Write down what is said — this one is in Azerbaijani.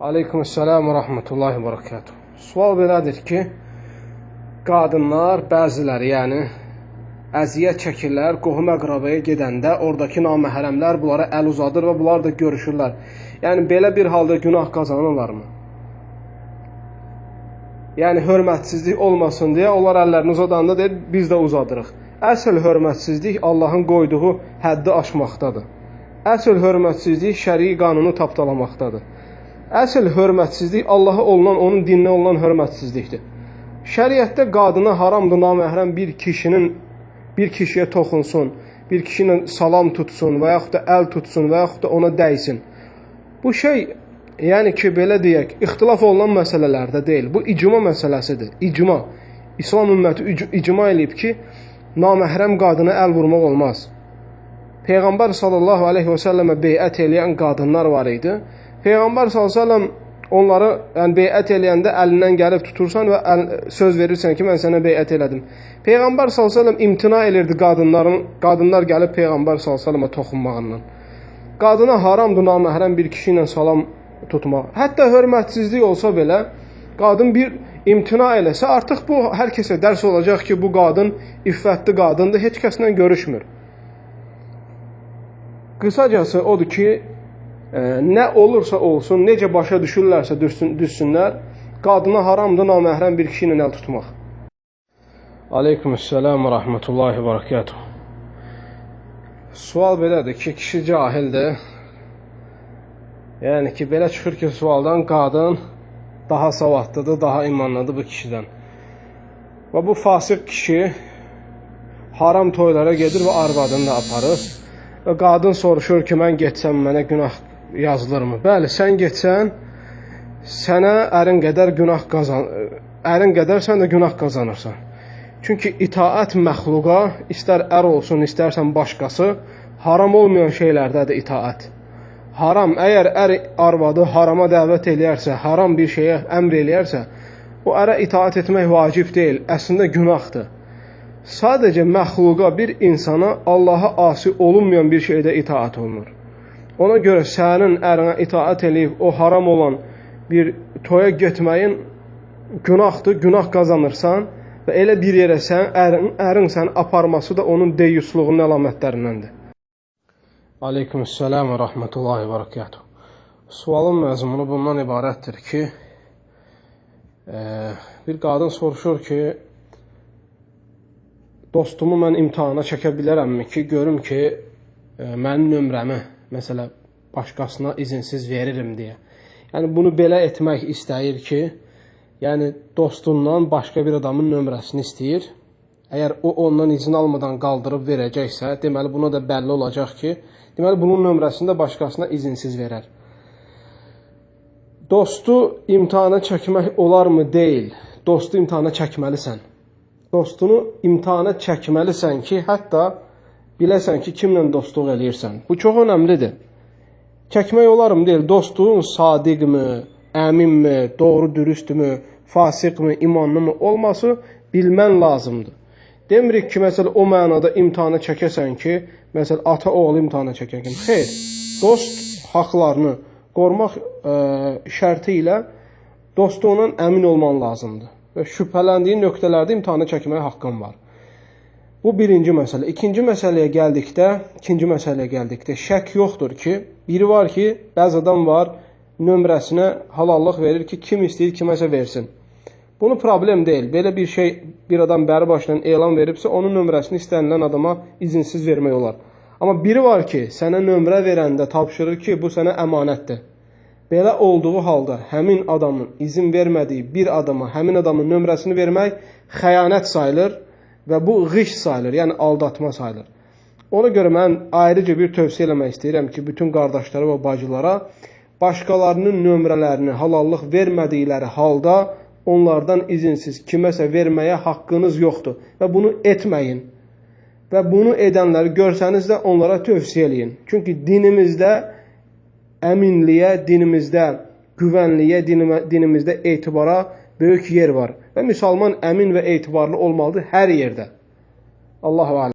Aleykümselam və rahmetullahi və barakatuhu. Sual belədir ki, qadınlar bəziləri, yəni əziyyət çəkirlər, qohum-əqrabaya gedəndə oradakı naməhrəmlər bunlara əl uzadır və bunlar da görüşürlər. Yəni belə bir halda günah qazanırlarmı? Yəni hörmətsizlik olmasın deyə onlar əllərini uzadanda deyir, biz də uzadırıq. Əsl hörmətsizlik Allahın qoyduğu həddi aşmaqdadır. Əsl hörmətsizlik şərii qanunu tapdalamaqdadır. Əsl hörmətsizlik Allaha olunan, onun dininə olan hörmətsizlikdir. Şəriətdə qadına haramdır naməhrəm bir kişiyə toxunsun, bir kişi ilə salam tutsun və yaxud da əl tutsun və yaxud da ona dəysin. Bu şey, yəni ki, belə deyək, ixtilaf olunan məsələlərdə deyil. Bu icma məsələsidir. İcma. İslam ümməti icma eləyib ki, naməhrəm qadına əl vurmaq olmaz. Peyğəmbər sallallahu aleyhi və səlləmə beyət eləyən qadınlar var idi. Peyğəmbər s.ə.v onları beyət eləyəndə əlindən gəlib tutursan və söz verirsən ki, mən sənə beyət elədim. Peyğəmbər s.ə.v imtina elirdi qadınlar gəlib Peyğəmbər s.ə.və toxunmağından. Qadına haramdır naməhrəm bir kişi ilə salam tutmaq. Hətta hörmətsizlik olsa belə, qadın bir imtina eləsə, artıq bu hər kəsə dərs olacaq ki, bu qadın iffətli qadındır, heç kəslə görüşmür. Qısacası odur ki, nə olursa olsun, necə başa düşürlərsə düşsünlər, qadına haramdır naməhrəm bir kişi ilə əl tutmaq. Aleykümselam və rahmetullahi və barakatuhu. Sual belədir ki, kişi cahildir. Yəni ki, belə çıxır ki, sualdan qadın daha savadlıdır, daha imanlıdır bu kişidən. Və bu fasıq kişi haram toylara gedir və arvadını da aparır. Və qadın soruşur ki, mən getsəm mənə günah yazılırmı? Bəli, sən getsən, sənə ərin qədər sən də günah qazanırsan. Çünki itaət məxluqa, istər ər olsun, istərsən başqası, haram olmayan şeylərdədir itaət. Haram, əgər ər arvadı harama dəvət eləyərsə, haram bir şeyə əmr eləyərsə, o ərə itaət etmək vacib deyil, əslində günahdır. Sadəcə məxluqa, bir insana Allaha asi olunmayan bir şeydə itaət olunur. Ona görə sənin ərinə itaət eləyib o haram olan bir toya getməyin günahdır, günah qazanırsan və elə bir yerə ərin səni aparması da onun deyyusluğunun əlamətlərindəndir. Aleykümselam və rahmetullahi və barakatuhu. Sualın məzmunu bundan ibarətdir ki, bir qadın soruşur ki, dostumu mən imtihana çəkə bilərəmmi ki, görüm ki, mənim nömrəmi, məsələ, başqasına izinsiz veririm deyə. Yəni, bunu belə etmək istəyir ki, yəni, dostundan başqa bir adamın nömrəsini istəyir. Əgər o, ondan izin almadan qaldırıb verəcəksə, deməli, buna da bəlli olacaq ki, deməli, bunun nömrəsini də başqasına izinsiz verər. Dostu imtihana çəkmək olarmı? Deyil. Dostu imtihana çəkməlisən. Dostunu imtihana çəkməlisən ki, hətta biləsən ki, kimlə dostluq eləyirsən. Bu çox önəmlidir. Çəkmək olarmı? Deyil. Dostluğun sadiqmi, əminmi, doğru dürüstmü, fasiqmi, imanlımı olması bilmən lazımdır. Demirik ki, məsələ, o mənada imtihana çəkəsən ki, məsələ, ata-oğlu imtihana çəkəsən. Xeyr, dost haqlarını qorumaq şərti ilə dostluğundan əmin olman lazımdır. Və şübhələndiyin nöqtələrdə imtihana çəkməyə haqqın var. Bu birinci məsələ. İkinci məsələyə gəldikdə şək yoxdur ki, biri var ki, bəzi adam var, nömrəsinə halallıq verir ki, kim istəyir, kiməsə versin. Bunu problem deyil. Belə bir şey, bir adam bəri başdan elan veribsə, onun nömrəsini istənilən adama izinsiz vermək olar. Amma biri var ki, sənə nömrə verəndə tapşırır ki, bu sənə əmanətdir. Belə olduğu halda həmin adamın izin vermədiyi bir adama həmin adamın nömrəsini vermək xəyanət sayılır və bu ğiş sayılır, yəni aldatma sayılır. Ona görə mən ayrıca bir tövsiyə eləmək istəyirəm ki, bütün qardaşlara və bacılara başqalarının nömrələrini halallıq vermədikləri halda onlardan izinsiz kiməsə verməyə haqqınız yoxdur və bunu etməyin. Və bunu edənləri görsəniz də onlara tövsiyə eləyin. Çünki dinimizdə əminliyə, dinimizdə güvənliyə, dinimizdə etibara böyük yer var. Və müsəlman əmin və etibarlı olmalıdır hər yerdə. Allahu aləm.